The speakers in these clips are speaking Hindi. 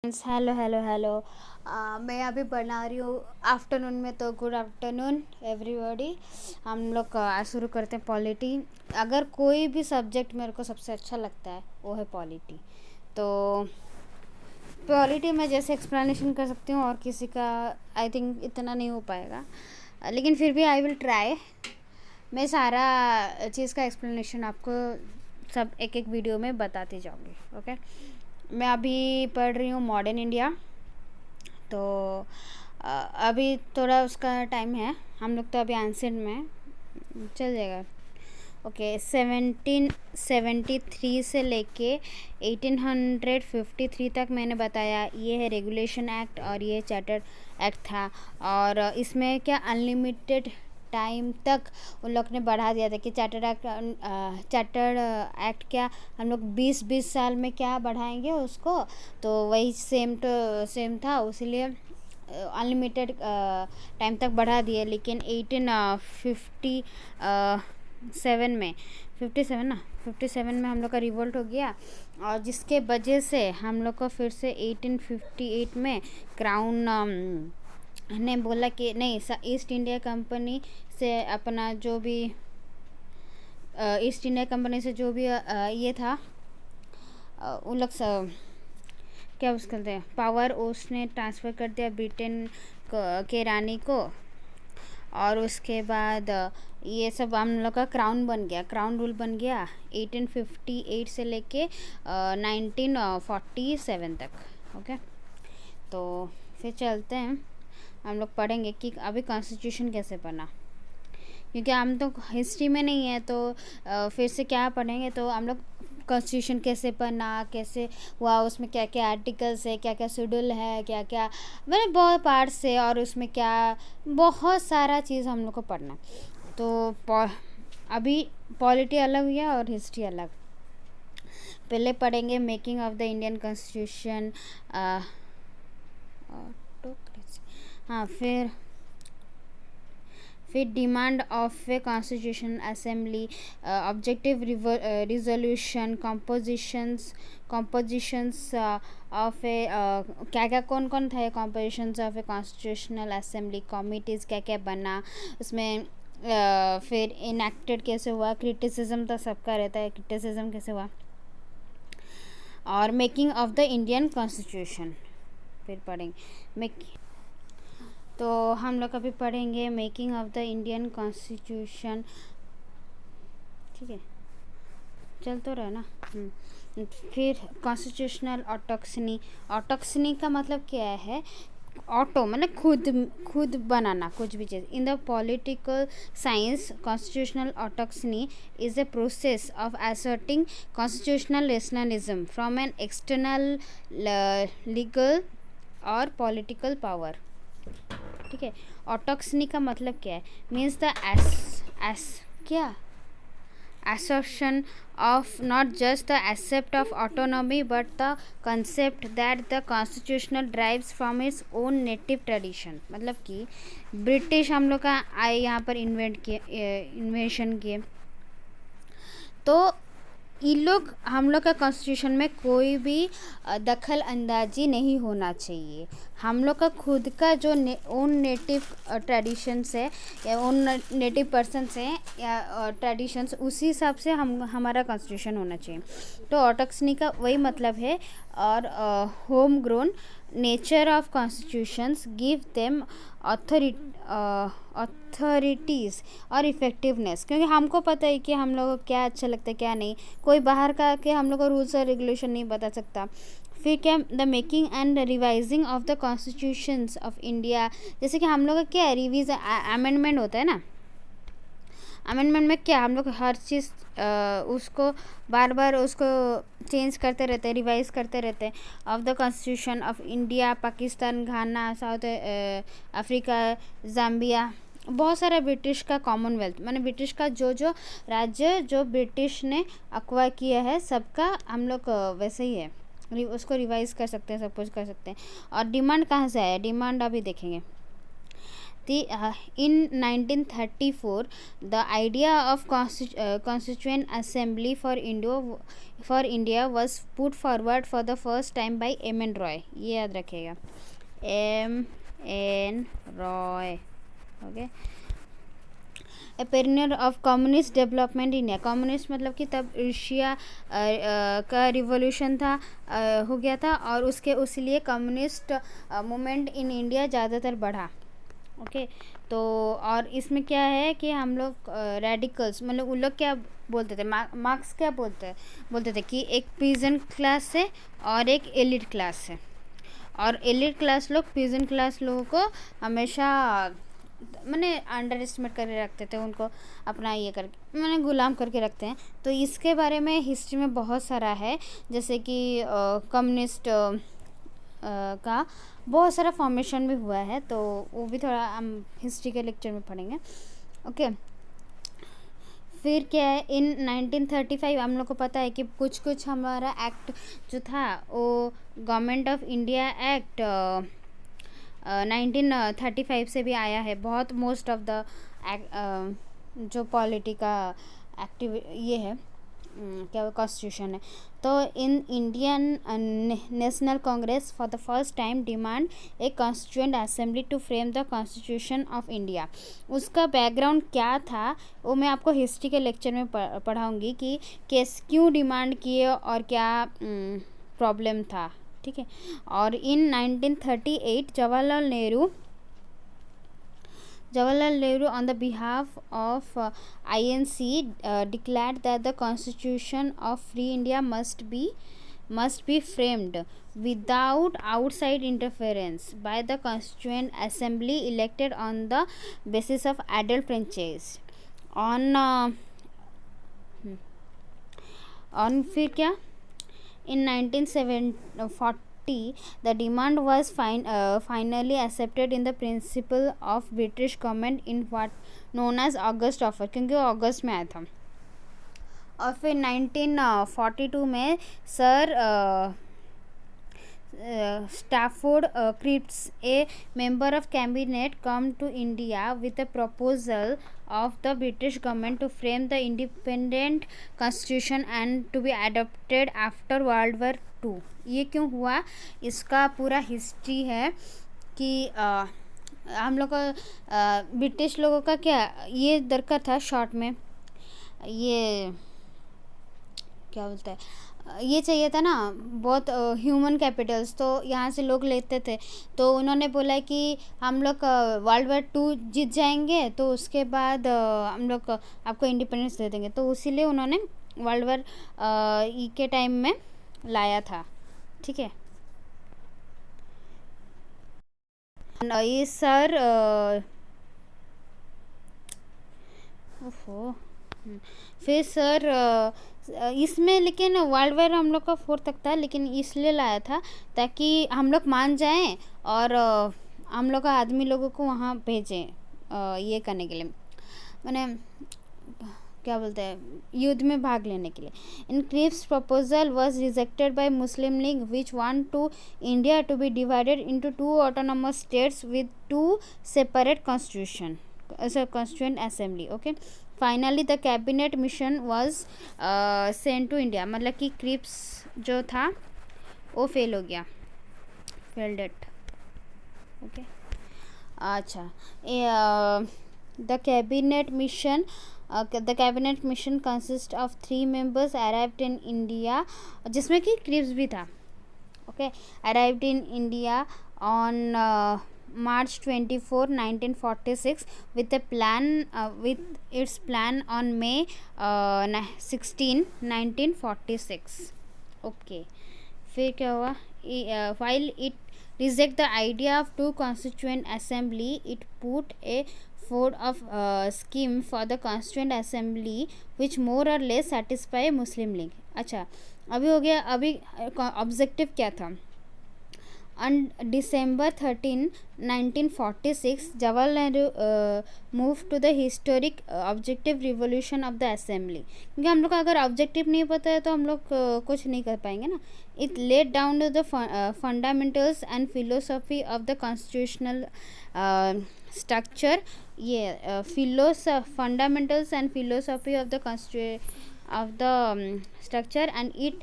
Hello hello hello. मैं अभी बना रही हूँ आफ्टरनून में, तो गुड आफ्टरनून एवरीबॉडी। हम लोग शुरू करते हैं पॉलिटी। अगर कोई भी सब्जेक्ट मेरे को सबसे अच्छा लगता है वो है पॉलिटी। तो पॉलिटी में जैसे एक्सप्लेनेशन कर सकती हूँ, और किसी का आई थिंक इतना नहीं हो पाएगा, लेकिन फिर भी आई विल ट्राई। मैं सारा चीज़ का एक्सप्लेनेशन आपको सब एक एक वीडियो में बताती जाऊँगी। ओके, मैं अभी पढ़ रही हूँ मॉडर्न इंडिया। तो अभी थोड़ा उसका टाइम है, हम लोग तो अभी एंसेंट में चल जाएगा। ओके, 1773 से लेके 1853 तक मैंने बताया। ये है रेगुलेशन एक्ट और ये चार्टर एक्ट था। और इसमें क्या अनलिमिटेड टाइम तक उन लोग ने बढ़ा दिया था कि चार्टर एक्ट क्या हम लोग 20-20 साल में क्या बढ़ाएंगे उसको। तो वही सेम था, उसीलिए अनलिमिटेड टाइम तक बढ़ा दिए। लेकिन 1857 में हम लोग का रिवोल्ट हो गया, और जिसके वजह से हम लोग को फिर से 1858 में क्राउन ने बोला कि नहीं, ईस्ट इंडिया कंपनी से अपना जो भी ईस्ट इंडिया कंपनी से जो भी ये था, उन लोग क्या उसके कहते हैं पावर, उसने ट्रांसफ़र कर दिया ब्रिटेन के रानी को। और उसके बाद ये सब हम लोग का क्राउन बन गया, क्राउन रूल बन गया 1858 से लेके 1947 तक। ओके, तो फिर चलते हैं, हम लोग पढ़ेंगे कि अभी कॉन्स्टिट्यूशन कैसे बना, क्योंकि हम तो हिस्ट्री में नहीं है। तो फिर से क्या पढ़ेंगे, तो हम लोग कॉन्स्टिट्यूशन कैसे बना, कैसे हुआ, उसमें क्या क्या आर्टिकल्स है, क्या क्या शेड्यूल है, क्या क्या मतलब बहुत पार्ट्स है, और उसमें क्या बहुत सारा चीज़ हम लोग को पढ़ना। तो अभी पॉलिटी अलग हुआ और हिस्ट्री अलग। पहले पढ़ेंगे making of the Indian constitution. हाँ, फिर demand of a constitution assembly, objective resolution, compositions of a क्या क्या कौन कौन था compositions of a constitutional assembly, committees क्या क्या बना उसमें, फिर इनएक्टेड कैसे हुआ, क्रिटिसिज्म तो सबका रहता है, क्रिटिसिज्म कैसे हुआ, और making of the Indian constitution फिर पढ़ेंगे। तो हम लोग अभी पढ़ेंगे making of the Indian constitution. ठीक है, चल तो रहा ना। फिर कॉन्स्टिट्यूशनल ऑटोक्सनी का मतलब क्या है? ऑटो मतलब खुद बनाना कुछ भी चीज़। In the political science constitutional autochthony is a process of asserting constitutional nationalism from an external legal और पॉलिटिकल पावर। ठीक है, ऑटोक्सनी का मतलब क्या है? मीन्स द क्या assertion of not just the accept of autonomy but the concept that the constitutional derives from its own native tradition। मतलब कि ब्रिटिश हम लोग का आए यहाँ पर इन्वेंशन किए, तो ये लोग हम लोग का कॉन्स्टिट्यूशन में कोई भी दखल अंदाजी नहीं होना चाहिए। हम लोग का खुद का जो ओन नेटिव ट्रेडिशंस है या ओन नेटिव पर्सन्स हैं या ट्रेडिशंस, उसी हिसाब से हमारा कॉन्स्टिट्यूशन होना चाहिए। तो ऑटोक्सनी का वही मतलब है। और home grown nature of constitutions give them authorities और इफ़ेक्टिवनेस, क्योंकि हमको पता है कि हम लोगों को क्या अच्छा लगता है क्या नहीं। कोई बाहर का के हम लोग को रूल्स और रेगुलेशन नहीं बता सकता। फिर क्या, the making and revising of the constitutions of India. जैसे कि हम लोग का क्या है, रिवीज अमेंडमेंट होता है ना। अमेंडमेंट में क्या हम लोग हर चीज़ उसको बार बार उसको चेंज करते रहते हैं, रिवाइज करते रहते हैं। Of the constitution of India, Pakistan, Ghana, south Africa, Zambia, बहुत सारा ब्रिटिश का कॉमनवेल्थ, माने ब्रिटिश का जो जो राज्य जो ब्रिटिश ने अक्वायर किया है, सबका हम लोग वैसे ही है, उसको रिवाइज कर सकते हैं, सब कुछ कर सकते हैं। और डिमांड कहाँ से आया? डिमांड अभी देखेंगे। In 1934, the idea of constituent assembly for India was put forward for the first time by M.N. Roy. ये याद रखिएगा, M.N. Roy. Okay, a pioneer of communist development India. Communist मतलब कि तब एशिया का रिवॉल्यूशन था, हो गया था, और उसके लिए कम्युनिस्ट मूवमेंट इन इंडिया ज़्यादातर बढ़ा. ओके, तो और इसमें क्या है कि हम लोग रेडिकल्स, मतलब उन लोग क्या बोलते थे, मार्क्स क्या बोलते थे कि एक पीजेंट क्लास है और एक एलिट क्लास है, और एलिट क्लास लोग पीजेंट क्लास लोगों को हमेशा मैंने अंडर एस्टिमेट करके रखते थे, उनको अपना ये करके मैंने गुलाम करके रखते हैं. तो इसके बारे में हिस्ट्री में बहुत सारा है, जैसे कि कम्युनिस्ट का बहुत सारा फॉर्मेशन भी हुआ है, तो वो भी थोड़ा हम हिस्ट्री के लेक्चर में पढ़ेंगे. ओके, फिर क्या है, इन 1935 हम लोग को पता है कि कुछ हमारा एक्ट जो था वो गवर्नमेंट ऑफ इंडिया एक्ट 1935 से भी आया है. बहुत मोस्ट ऑफ द जो पॉलिटी का एक्टिव ये है क्या कॉन्स्टिट्यूशन है. तो in Indian National Congress for the first time demand a constituent assembly to frame the constitution of India. उसका बैकग्राउंड क्या था वो मैं आपको हिस्ट्री के लेक्चर में पढ़ाऊँगी कि क्यों डिमांड किए और क्या प्रॉब्लम था. ठीक है, और इन 1938 Jawaharlal Nehru on the behalf of INC declared that the constitution of free India must be framed without outside interference by the constituent assembly elected on the basis of adult franchise. on फिर क्या, in 1940 the demand was finally accepted in the principle of British government in what known as August Offer, क्योंकि वो अगस्त में आया था. और फिर 1942 में sir Stafford Cripps, a member of cabinet, come to India with a proposal of the British government to frame the independent constitution and to be adopted after World War II. ये क्यों हुआ, इसका पूरा हिस्ट्री है कि हम लोग को ब्रिटिश लोगों का क्या ये दरकार था. शॉर्ट में ये क्या बोलते हैं, ये चाहिए था ना बहुत ह्यूमन कैपिटल्स, तो यहाँ से लोग लेते थे. तो उन्होंने बोला कि हम लोग वर्ल्ड वॉर 2 जीत जाएंगे तो उसके बाद हम लोग आपको इंडिपेंडेंस दे देंगे. तो इसीलिए उन्होंने वर्ल्ड वॉर के टाइम में लाया था. ठीक है, ये सर फिर सर इसमें लेकिन वर्ल्ड वॉर हम लोग का 4 तक था, लेकिन इसलिए लाया था ताकि हम लोग मान जाएं और हम लोग का आदमी लोगों को वहाँ भेजें ये करने के लिए, मैंने क्या बोलते हैं युद्ध में भाग लेने के लिए. In Cripps proposal was rejected by Muslim League which want to India to be divided into 2 autonomous states with 2 separate constituent assembly. Okay, finally the cabinet mission was sent to India. मतलब कि क्रिप्स जो था वो फेल हो गया, फेल्ड इट. ओके, अच्छा, the cabinet mission consist of 3 members arrived in India, जिसमें कि क्रिप्स भी था. Okay, arrived in India on March 24, 1946 with its plan on May 16, 1946. Okay, फिर क्या हुआ, while it reject the idea of 2 constituent assembly, it put a forward of scheme for the constituent assembly which more or less satisfy Muslim League. अच्छा, अभी हो गया. अभी ऑब्जेक्टिव क्या था, On December 13, 1946, Jawaharlal Nehru moved to the historic objective revolution of the assembly. क्योंकि हम लोग का अगर ऑब्जेक्टिव नहीं पता है तो हम लोग कुछ नहीं कर पाएंगे ना. It laid down to the fundamentals and philosophy of the constitutional structure. ये fundamentals and philosophy of the structure, and it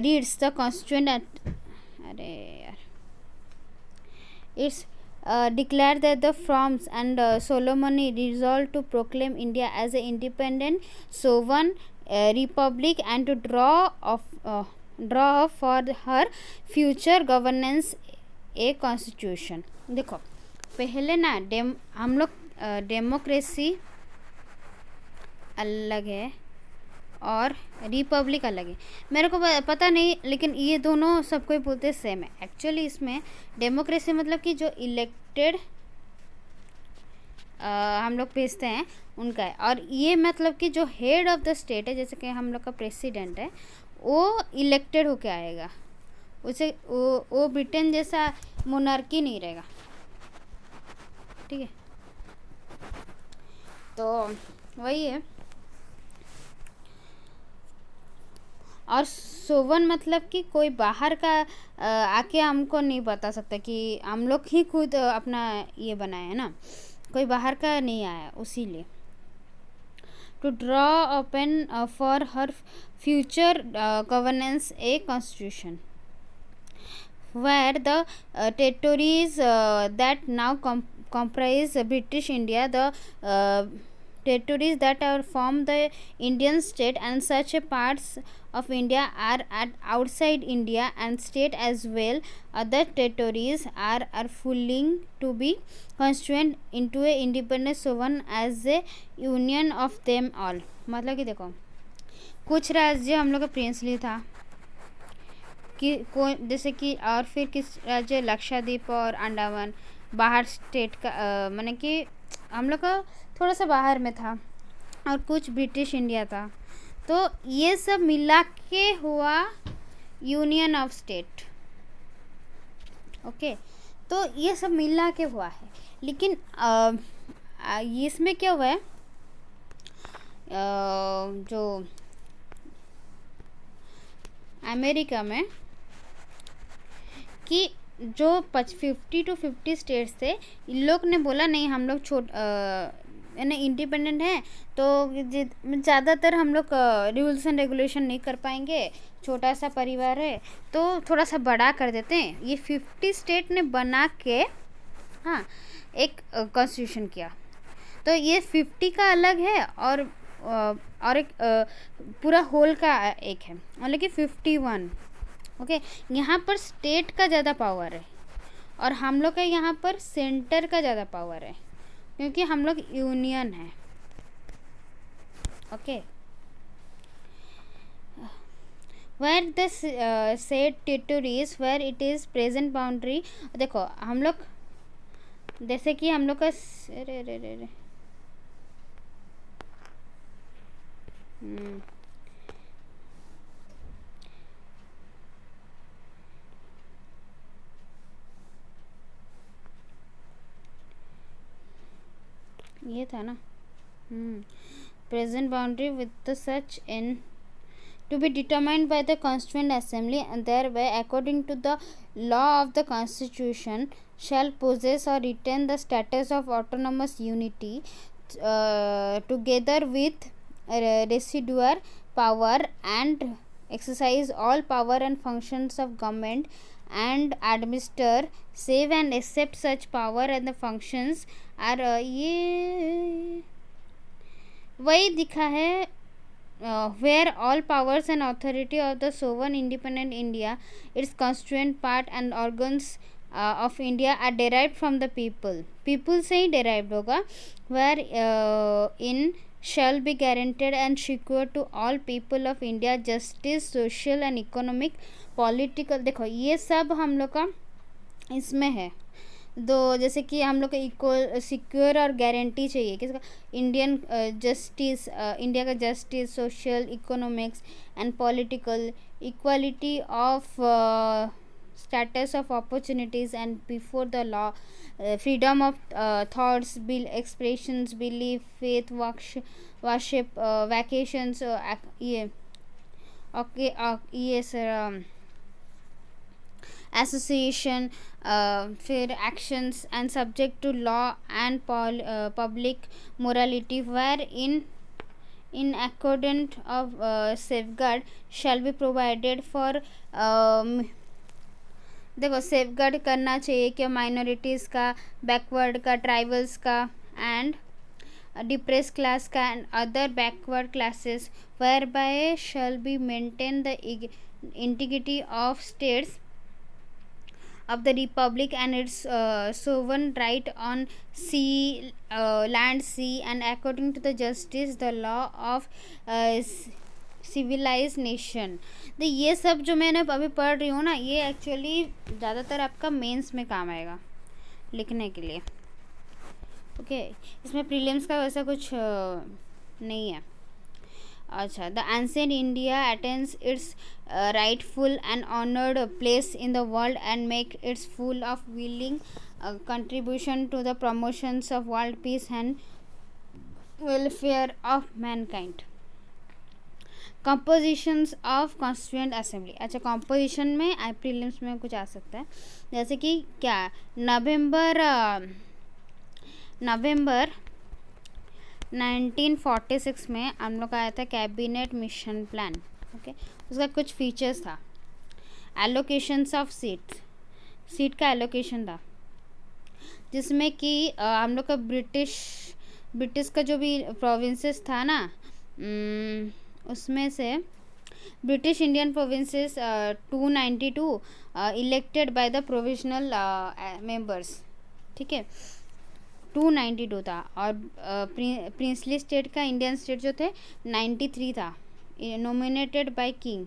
reads the constituent at it's declared that the Froms and Solomoni resolved to proclaim India as an independent sovereign republic and to draw up for her future governance a constitution. देखो पहले ना हम लोग डेमोक्रेसी अलग है और रिपब्लिक अलग है. मेरे को पता नहीं, लेकिन ये दोनों सबको बोलते सेम है. एक्चुअली इसमें डेमोक्रेसी मतलब कि जो इलेक्टेड हम लोग भेजते हैं उनका है, और ये मतलब कि जो हेड ऑफ द स्टेट है, जैसे कि हम लोग का प्रेसिडेंट है, वो इलेक्टेड होके आएगा. उसे वो ब्रिटेन जैसा मोनार्की नहीं रहेगा. ठीक है, तो वही है. और सोवन मतलब कि कोई बाहर का आके हमको नहीं बता सकता कि हम लोग ही खुद अपना ये बनाए है ना, कोई बाहर का नहीं आया. उसीलिए to draw open for her future governance a constitution where the territories that now comprise British India, the territories that are form the Indian state, and such parts of India are at outside India and state as well. Other territories are fully to be constituent into a independent sovereign as a union of them all. मतलब कि देखो कुछ राज्य हम लोग का प्रिंसली था कि कोई जैसे कि, और फिर किस राज्य लक्षद्वीप और अंडमान बाहर स्टेट का माने कि हम लोग का थोड़ा सा बाहर में था, और कुछ ब्रिटिश इंडिया था. तो ये सब मिला के हुआ यूनियन ऑफ स्टेट. ओके, तो ये सब मिला के हुआ है. लेकिन इसमें क्या हुआ है, जो अमेरिका में कि जो 50 to 50 स्टेट्स थे, इन लोग ने बोला नहीं हम लोग यानी इंडिपेंडेंट हैं, तो ज़्यादातर हम लोग रूल्स एंड रेगुलेशन नहीं कर पाएंगे, छोटा सा परिवार है तो थोड़ा सा बड़ा कर देते हैं. ये 50 स्टेट ने बना के हाँ एक कॉन्स्टिट्यूशन किया. तो ये 50 का अलग है और एक पूरा होल का एक है, मतलब कि 51. ओके, यहाँ पर स्टेट का ज़्यादा पावर है और हम लोग का यहाँ पर सेंटर का ज़्यादा पावर है, क्योंकि हम लोग यूनियन है. Okay, where the set territories where it is present boundary. देखो हम लोग जैसे कि हम लोग का ये था ना present boundary with the such in to be determined by the constituent assembly, and thereby according to the law of the constitution shall possess or retain the status of autonomous unity together with residual power, and exercise all power and functions of government and administer save and accept such power and the functions are ये वही दिखा है where all powers and authority of the sovereign independent India, its constituent part and organs of India are derived from the people से ही derived होगा, where in shall be guaranteed and secured to all people of India justice, social and economic, political. देखो ये सब हम लोग का इसमें है. दो जैसे कि हम लोग को इक्वल सिक्योर और गारंटी चाहिए किसका, इंडियन जस्टिस, इंडिया का justice, social, economics and political, equality of status of opportunities and before the law, freedom of thoughts, expressions, belief, faith, worship, vacations, yeah, okay, yes, association, fair actions, and subject to law and public morality, where in accordance of safeguard shall be provided for. um, देखो सेफ गार्ड करना चाहिए कि माइनॉरिटीज़ का, बैकवर्ड का, ट्राइबल्स का, एंड डिप्रेस क्लास का, and other backward classes, whereby shall be maintain the integrity of states of the republic and its sovereign right on sea, land, sea, and according to the justice the law of civilized nation. तो ये सब जो मैंने अभी पढ़ रही हूँ ना, ये एक्चुअली ज़्यादातर आपका मेंस में काम आएगा लिखने के लिए. ओके, इसमें प्रीलिम्स का वैसा कुछ नहीं है. अच्छा, the ancient India attains it's rightful and honored place in the world and make its full of willing contribution to the promotions of world peace and welfare of mankind. compositions of constituent assembly. अच्छा, composition में प्रीलिम्स में कुछ आ सकता है, जैसे कि क्या, नवंबर 1946 में हम लोग का आया था कैबिनेट मिशन प्लान. ओके, उसका कुछ फीचर्स था. एलोकेशंस ऑफ सीट का एलोकेशन था, जिसमें कि हम लोग का ब्रिटिश का जो भी प्रोविंसेस था ना, उसमें से British Indian provinces 292 elected by the provisional members. ठीक है, 292 था. और प्रिंसली स्टेट का, इंडियन स्टेट जो थे 93 था, नॉमिनेटेड बाय किंग.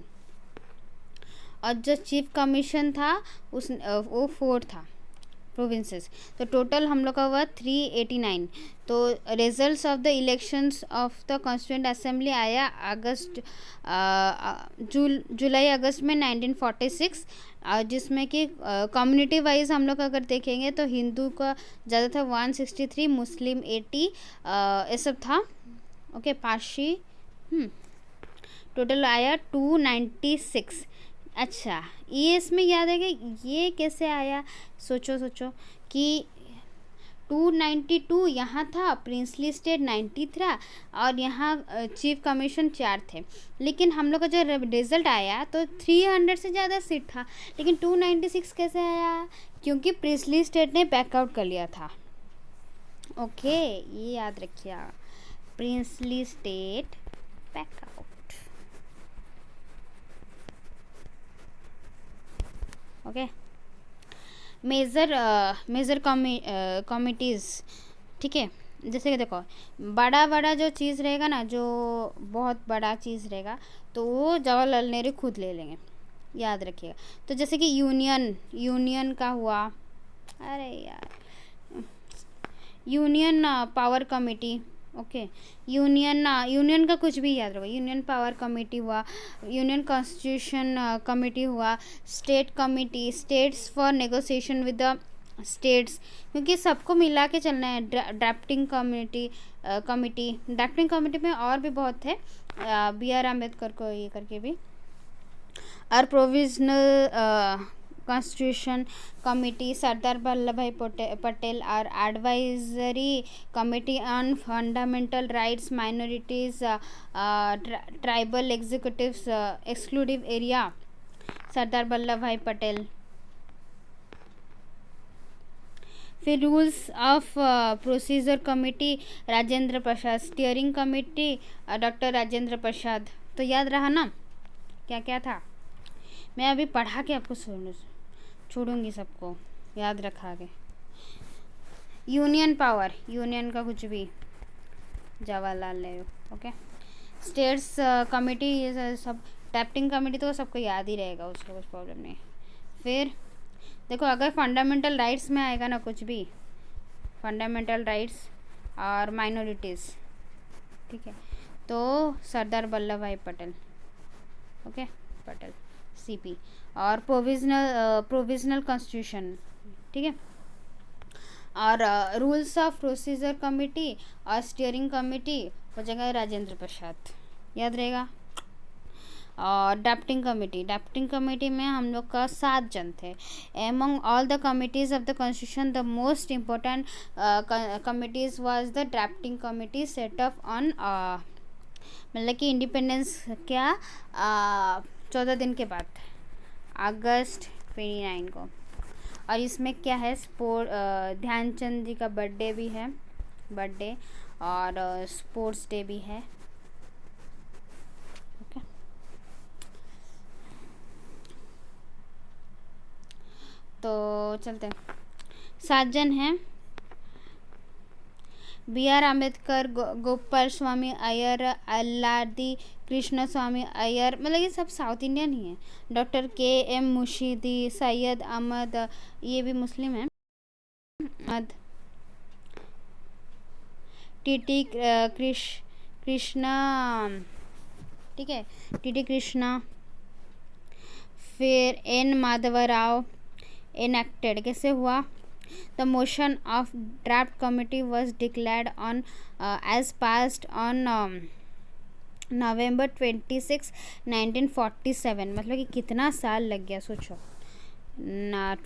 और जो चीफ कमीशन था वो 4 था प्रोविंसेस. तो टोटल हम लोग का हुआ 389. तो results of the elections of the constituent assembly आया जुलाई अगस्त में 1946, जिसमें कि कम्युनिटी वाइज हम लोग अगर देखेंगे तो हिंदू का ज़्यादा था 163, मुस्लिम 80, ये सब था. ओके, पारसी टोटल आया 296. अच्छा, ये इसमें याद है कि ये कैसे आया. सोचो कि 292 यहाँ था, प्रिंसली स्टेट 90 था, और यहाँ चीफ कमीशन 4 थे. लेकिन हम लोग का जो रिजल्ट आया तो 300 से ज़्यादा सीट था, लेकिन 296 कैसे आया, क्योंकि प्रिंसली स्टेट ने बैकआउट कर लिया था. ओके, ये याद रखिए, princely state backout. Okay, major committees. ठीक है, जैसे कि देखो, बड़ा जो चीज़ रहेगा ना, जो बहुत बड़ा चीज़ रहेगा, तो वो जवाहरलाल नेहरू खुद ले लेंगे, याद रखिएगा. तो जैसे कि यूनियन का हुआ, अरे यार, union power committee. Okay, union का कुछ भी याद रखो. यूनियन पावर कमेटी हुआ, यूनियन कॉन्स्टिट्यूशन कमेटी हुआ, state committee, states for negotiation with the states, क्योंकि सबको मिला के चलना है. ड्राफ्टिंग कमेटी में और भी बहुत है, BR अम्बेडकर को ये करके भी. और provisional constitution committee, Sardar Vallabhbhai Patel, और advisory committee on fundamental rights, minorities, tribal executives, exclusive area, Sardar Vallabhbhai Patel. फिर rules of procedure committee, Rajendra Prasad. Steering committee, doctor Rajendra Prasad. तो याद रहा ना क्या क्या था. मैं अभी पढ़ा के आपको छोड़ूंगी, सबको याद रखा के. यूनियन पावर, यूनियन का कुछ भी, Jawaharlal Nehru. Okay, states committee, ये सब. ड्राफ्टिंग कमेटी तो सबको याद ही रहेगा, उसका कुछ प्रॉब्लम नहीं. फिर देखो, अगर फंडामेंटल राइट्स में आएगा ना कुछ भी, फंडामेंटल राइट्स और माइनॉरिटीज़, ठीक है, तो Sardar Vallabhbhai Patel. Okay, Patel, CP. और प्रोविजनल कॉन्स्टिट्यूशन, ठीक है। और रूल्स ऑफ प्रोसीजर कमेटी और स्टीयरिंग कमेटी हो जाएगा राजेंद्र प्रसाद, याद रहेगा। और ड्राफ्टिंग कमेटी में हम लोग का 7 जन थे। Among all the committees of the constitution the most important committees was the drafting committee set up on, मतलब कि इंडिपेंडेंस क्या 14 दिन के बाद, अगस्त 29 को। और इसमें क्या है, ध्यानचंद जी का बर्थडे भी है, और स्पोर्ट्स डे भी है। ओके, तो चलते हैं। 7 जन हैं, B.R. अम्बेडकर, गोपाल स्वामी अय्यर, अल्लादी कृष्ण स्वामी अय्यर, मतलब ये सब साउथ इंडियन ही हैं। Doctor K.M. मुशीदी, सैयद अहमद, ये भी मुस्लिम हैं, टी कृष्णा, ठीक है, टी कृष्णा। फिर N. माधवराव enacted, कैसे हुआ? The motion of draft committee was declared on as passed on November 26, 1947। मतलब कि कितना साल लग गया सोचो,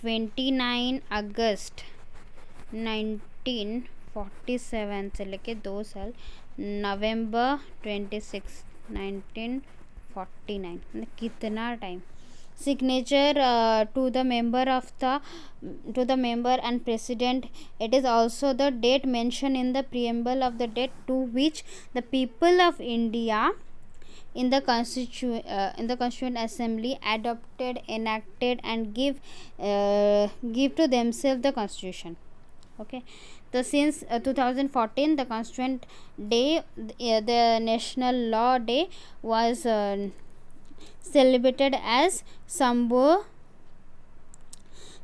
29 अगस्त 1947 से लेके 2 साल, नवंबर 26 1949, मतलब कितना time. Signature to the member and president. It is also the date mentioned in the preamble of the date to which the people of India in the Constituent Assembly adopted, enacted and give to themselves the Constitution. Okay, so since 2014 the Constituent Day, the National Law Day was celebrated as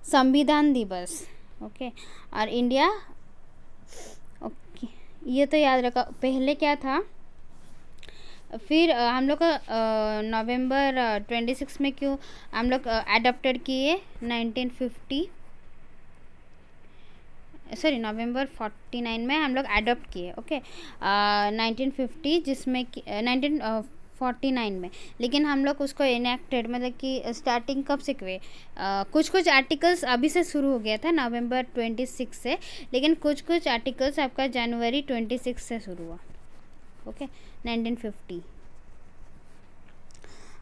संविधान दिवस। ओके, और इंडिया, ओके ये तो याद रखा। पहले क्या था, फिर हम लोग का नवंबर 26 में क्यों हम लोग अडॉप्टेड किए, 1950, सॉरी नवंबर 49 में हम लोग अडॉप्ट किए। ओके, 1950 जिसमें 1949 में, लेकिन हम लोग उसको इनेक्टेड, मतलब कि स्टार्टिंग कब से हुए, कुछ आर्टिकल्स अभी से शुरू हो गया था नवंबर 26 से, लेकिन कुछ आर्टिकल्स आपका जनवरी 26 से शुरू हुआ। ओके, 1950,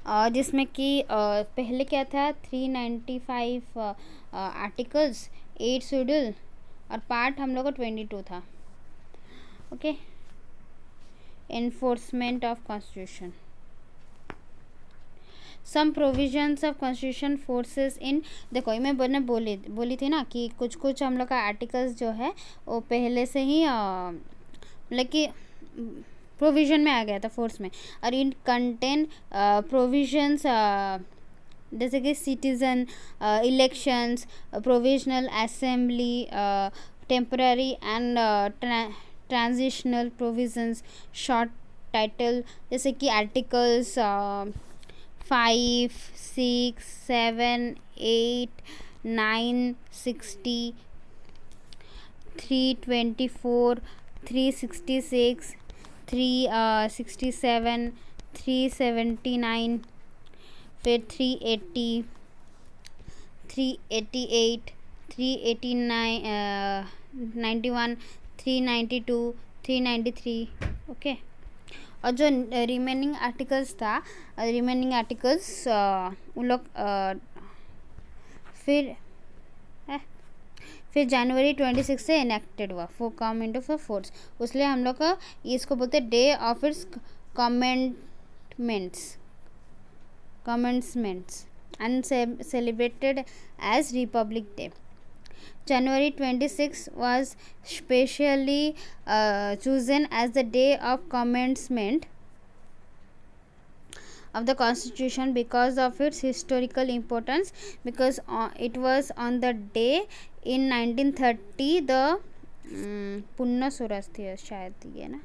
और जिसमें कि पहले क्या था, 395 आर्टिकल्स, 8 शेड्यूल और पार्ट हम लोग का 22 था। Okay, enforcement of constitution, some provisions of constitution forces in, देखो मैं बोली थी ना कि कुछ हम लोग का आर्टिकल्स जो है वो पहले से ही मतलब कि प्रोविजन में आ गया था, फोर्स में। और इन कंटेन प्रोविजंस जैसे कि citizen elections, provisional assembly, temporary and transitional provisions, short title, जैसे कि आर्टिकल्स 5, 6, 7, 8, 9, 60, 324, 366, 367, 379, फिर 380, 388, 389, 91, 392, 393। ओके, और जो रिमेनिंग आर्टिकल्स था, उन लोग फिर जनवरी 26 से इनेक्टेड हुआ, for come into for force. इसलिए हम लोग का इसको बोलते day of its commencements and celebrated as Republic Day. January 26 was specially chosen as the day of commencement of the Constitution because of its historical importance, because it was on the day in 1930 the पुन्ना Swaraj थी शायद, ये ना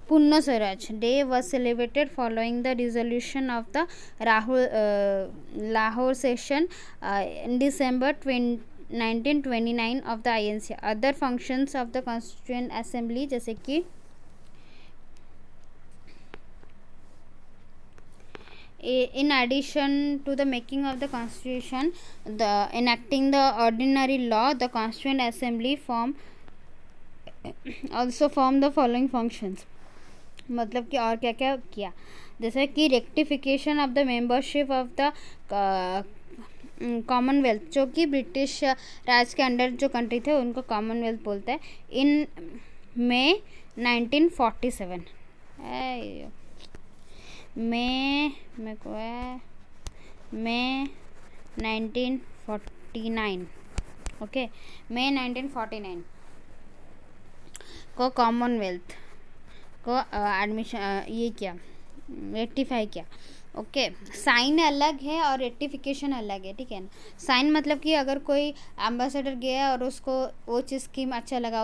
Punna Swaraj Day was celebrated following the resolution of the Lahore session in December 1929 of the INC. Other functions of the Constituent Assembly जैसे कि in addition to the making of the constitution, the enacting the ordinary law, the Constituent Assembly also form the following functions. मतलब कि और क्या क्या किया, जैसे कि rectification of the membership of the Commonwealth, जो कि ब्रिटिश राज के अंडर जो कंट्री थे उनको कॉमनवेल्थ बोलते हैं, इन मई 1947 मई 1949 ओके मई 1949 को कॉमनवेल्थ को एडमिशन ये किया, रेक्टिफाई किया. ओके साइन अलग है और रेक्टिफिकेशन अलग है, ठीक है ना. साइन मतलब कि अगर कोई एम्बेसडर गया और उसको वो चीज़ स्कीम अच्छा लगा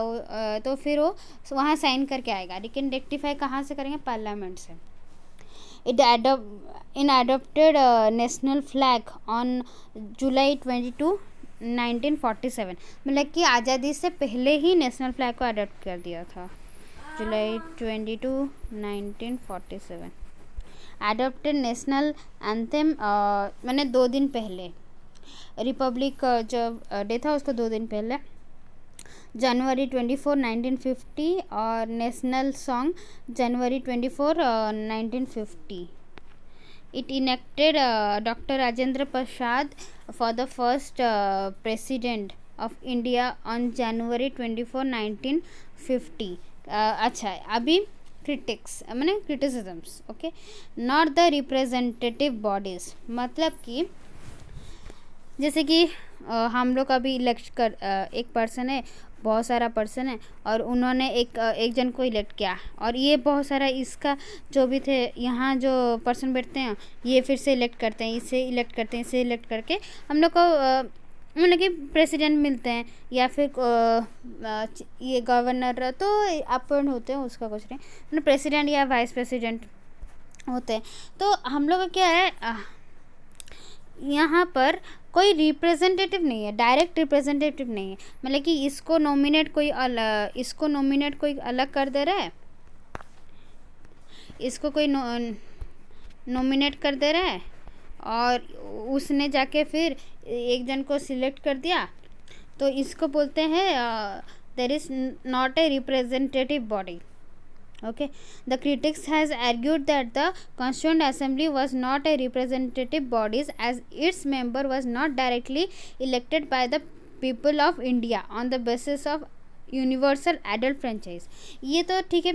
तो फिर वो वहाँ साइन करके आएगा, लेकिन रेक्टिफाई कहाँ से करेंगे, पार्लियामेंट से. It adopted national flag on July 22, 1947. मतलब कि आज़ादी से पहले ही नेशनल फ्लैग को अडॉप्ट कर दिया था. जुलाई 22, 1947 एडॉप्टेड नेशनल एंथम मैंने 2 दिन पहले. रिपब्लिक जब डे था उसको 2 दिन पहले, जनवरी 24, 1950 और national song January 24, 1950. It elected Dr. Rajendra Prasad for the first president of India on January 24, 1950. अच्छा अभी क्रिटिक्स मैंने criticisms. Okay not the representative bodies, मतलब कि जैसे कि हम लोग अभी इलेक्ट कर एक पर्सन है, बहुत सारा पर्सन है और उन्होंने एक जन को इलेक्ट किया, और ये बहुत सारा इसका जो भी थे यहाँ जो पर्सन बैठते हैं ये फिर से इलेक्ट करते हैं, इसे इलेक्ट करते हैं, इसे इलेक्ट करके हम लोग को मतलब कि प्रेसिडेंट मिलते हैं, या फिर ये गवर्नर तो अपॉइंट होते हैं, उसका कुछ नहीं, मतलब प्रेसिडेंट या वाइस प्रेसिडेंट होते हैं. तो हम लोग का क्या है, यहाँ पर कोई रिप्रेजेंटेटिव नहीं है, डायरेक्ट रिप्रेजेंटेटिव नहीं है, मतलब कि इसको नॉमिनेट कोई अलग कर दे रहा है, इसको कोई नॉमिनेट कर दे रहा है और उसने जाके फिर एक जन को सिलेक्ट कर दिया, तो इसको बोलते हैं there is not a representative body. Okay, the critics has argued that the Constituent Assembly was not a representative body as its member was not directly elected by the people of India on the basis of universal adult franchise. ये तो ठीक है.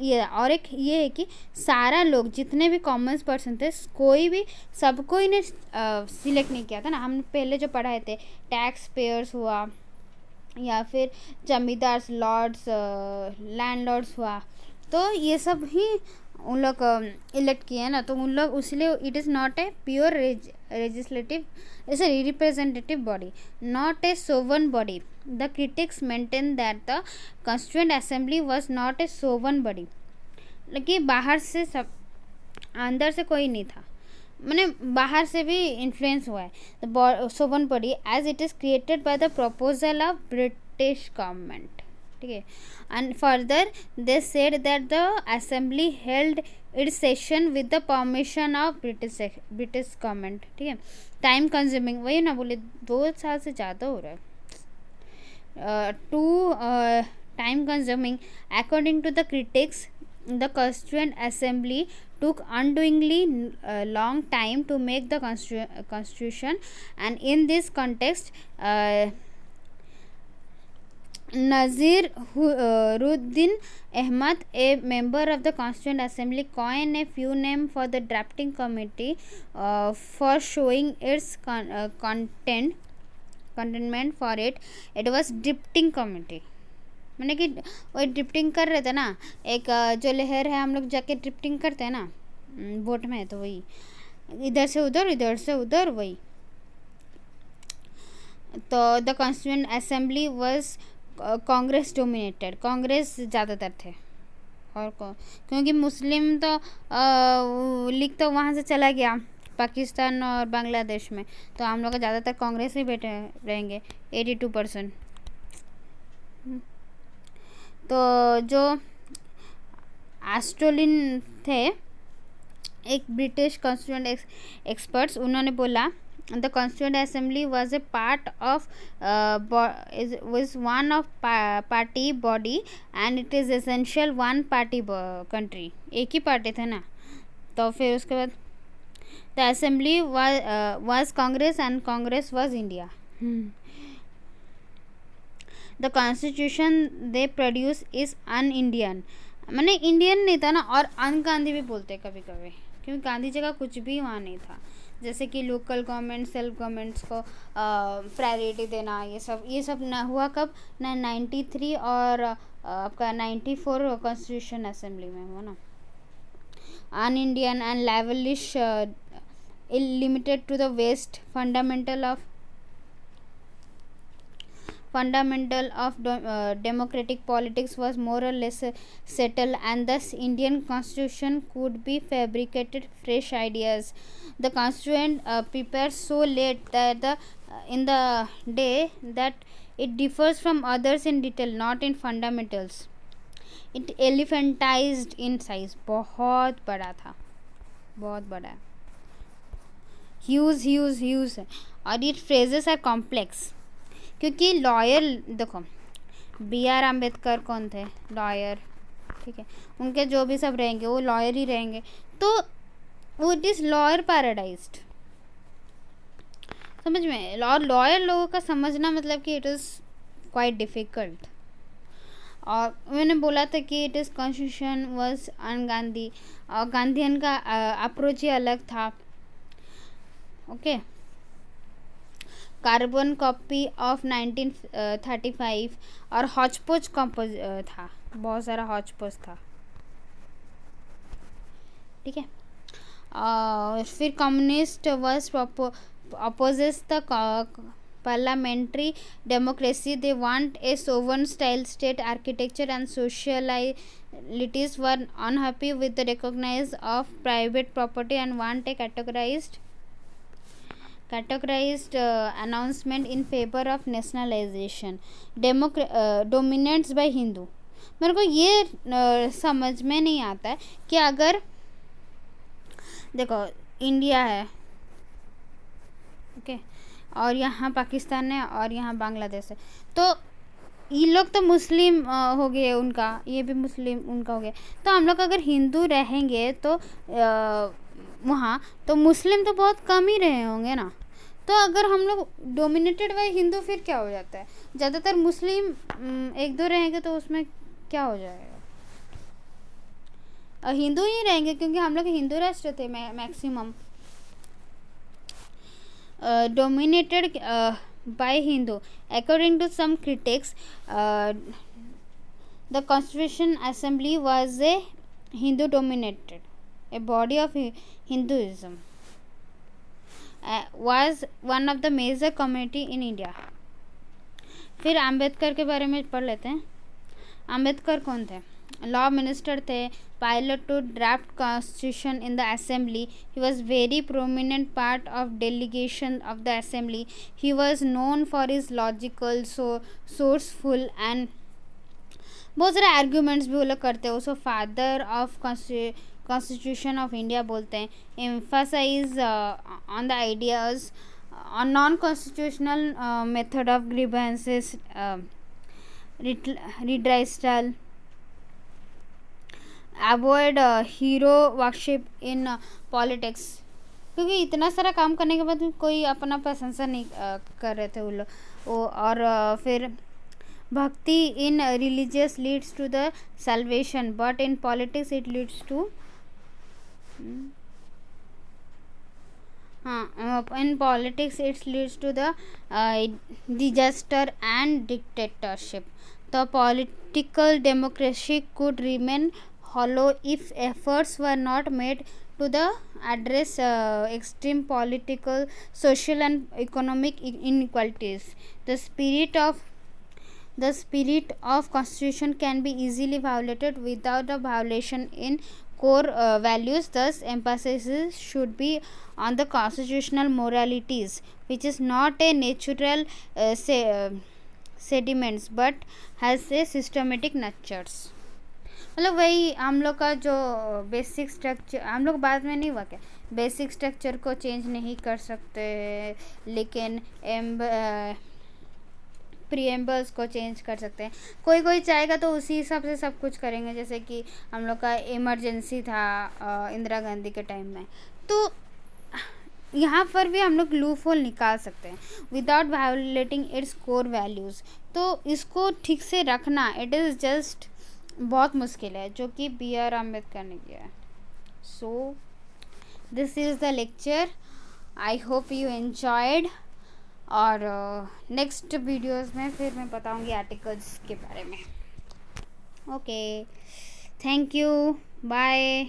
ये और एक ये है कि सारा लोग जितने भी कॉमन पर्सन थे कोई भी सबको इन्हें सिलेक्ट नहीं किया था ना. हम पहले जो पढ़ाए थे टैक्स पेयर्स हुआ या फिर जमींदार्स लॉर्ड्स लैंडलॉर्ड्स हुआ, तो ये सब ही उन लोग इलेक्ट किए हैं ना, तो उन लोग इसलिए it is not a pure legislative is a representative body, not a sovereign body. The critics maintain that the constituent assembly was not a sovereign body, लेकिन बाहर से सब अंदर से कोई नहीं था, मैंने बाहर से भी इन्फ्लुएंस हुआ है. The sovereign body as it is created by the proposal of British government, ठीक है. And further they said that the assembly held its session with the permission of British government, ठीक है. टाइम कंज्यूमिंग, वही ना बोले 2 साल से ज़्यादा हो रहा है. Too time consuming according to the critics, the Constituent Assembly took unduly long time to make the constitution, and in this context Naziruddin Ahmad, a member of the Constituent Assembly, coined a few names for the drafting committee for showing its contentment for it. It was drafting committee, मैंने कि वही ड्रिफ्टिंग कर रहे थे ना, एक जो लहर है हम लोग जाके ड्रिफ्टिंग करते हैं ना बोट में, तो वही इधर से उधर वही. तो the constituent assembly was Congress dominated, Congress ज़्यादातर थे और कौन, क्योंकि मुस्लिम तो लीग तो वहाँ से चला गया पाकिस्तान और बांग्लादेश में, तो हम लोग का ज़्यादातर कांग्रेस ही बैठे रहेंगे 82%। तो जो एस्ट्रोलिन थे, एक ब्रिटिश कॉन्स्टिट्यूंट एक्सपर्ट्स, उन्होंने बोला the constituent assembly was a part of was one of party body and it is essential one party country। एक ही पार्टी थे ना। तो फिर उसके बाद the assembly was Congress and Congress was India. The constitution they produce is an Indian, मैंने इंडियन नहीं था ना, और अन गांधी भी बोलते कभी कभी, क्योंकि गांधी जी का कुछ भी वहाँ नहीं था, जैसे कि लोकल गवर्नमेंट सेल्फ गवर्नमेंट्स को प्रायोरिटी देना, ये सब ना हुआ कब ना 93 और आपका 94 कॉन्स्टिट्यूशन असेंबली में हुआ ना। An Indian and lavish limited to the west, fundamental of democratic politics was more or less settled, and thus Indian constitution could be fabricated fresh ideas. The constituent prepared so late that in the day that it differs from others in detail, not in fundamentals. It elephantized in size, बहुत बड़ा था, बहुत बड़ा, huge, और its phrases are complex, क्योंकि लॉयर देखो B.R. अम्बेडकर कौन थे, लॉयर, ठीक है, उनके जो भी सब रहेंगे वो लॉयर ही रहेंगे, तो वो इट इज़ लॉयर पैराडाइज्ड, समझ में, और लॉयर लोगों का समझना मतलब कि इट इज़ क्वाइट डिफ़िकल्ट। और मैंने बोला था कि it is constitution was un Gandhi, और गांधीयन का अप्रोच ही अलग था। ओके, कार्बन कॉपी ऑफ 1935 और हॉचपोच कंपोज था, बहुत सारा हॉचपोच था, ठीक है। फिर communist was opposes the parliamentary democracy, they want a sovereign style state architecture, and socialities were unhappy with the recognition of private property and want a categorized announcement in favor of nationalization, dominates by Hindu। मेरे को ये समझ में नहीं आता है कि अगर देखो इंडिया है, ओके, और यहाँ पाकिस्तान है और यहाँ बांग्लादेश है, तो ये लोग तो मुस्लिम हो गए, उनका ये भी मुस्लिम उनका हो गया, तो हम लोग अगर हिंदू रहेंगे तो वहाँ तो मुस्लिम तो बहुत कम ही रहे होंगे ना। तो अगर हम लोग डोमिनेटेड बाय हिंदू, फिर क्या हो जाता है, ज़्यादातर मुस्लिम एक दो रहेंगे, तो उसमें क्या हो जाएगा, हिंदू ही रहेंगे, क्योंकि हम लोग हिंदू राष्ट्र थे maximum, dominated by Hindu. According to some critics, the Constitution Assembly was a Hindu dominated, a body of Hinduism, was one of the major community in India। फिर अम्बेडकर के बारे में पढ़ लेते हैं। अम्बेडकर कौन थे, लॉ मिनिस्टर थे, pilot to draft constitution in the assembly, he was very prominent part of delegation of the assembly, he was known for his logical, sourceful and बहुत सारे आर्ग्यूमेंट्स भी वो लोग करते हैं, उसको father of constitution of India बोलते हैं। Emphasise on the ideas on non constitutional method of grievances redressal, avoid hero worship in politics, क्योंकि इतना सारा काम करने के बाद कोई अपना प्रशंसा नहीं कर रहे थे वो लोग। और फिर bhakti in religious leads to the salvation, but in politics it leads to in politics it leads to the disaster and dictatorship. The political democracy could remain hollow if efforts were not made to the address extreme political, social and economic inequalities. The spirit of The spirit of constitution can be easily violated without a violation in core values. Thus emphasis should be on the constitutional moralities, which is not a natural sediments but has a systematic natures. मतलब वही हम लोग का जो बेसिक स्ट्रक्चर, हम लोग बाद में नहीं हुआ क्या, बेसिक स्ट्रक्चर को चेंज नहीं कर सकते, लेकिन प्रीएम्बल्स को चेंज कर सकते हैं. कोई कोई चाहेगा तो उसी हिसाब से सब कुछ करेंगे. जैसे कि हम लोग का इमरजेंसी था इंदिरा गांधी के टाइम में, तो यहाँ पर भी हम लोग लूप होल निकाल सकते हैं without violating its core values. तो इसको ठीक से रखना इट इज़ जस्ट बहुत मुश्किल है, जो कि बी आर अम्बेडकर ने किया है. So this is the lecture. I hope you enjoyed. और नेक्स्ट वीडियोस में फिर मैं बताऊंगी आर्टिकल्स के बारे में. Okay, thank you, bye.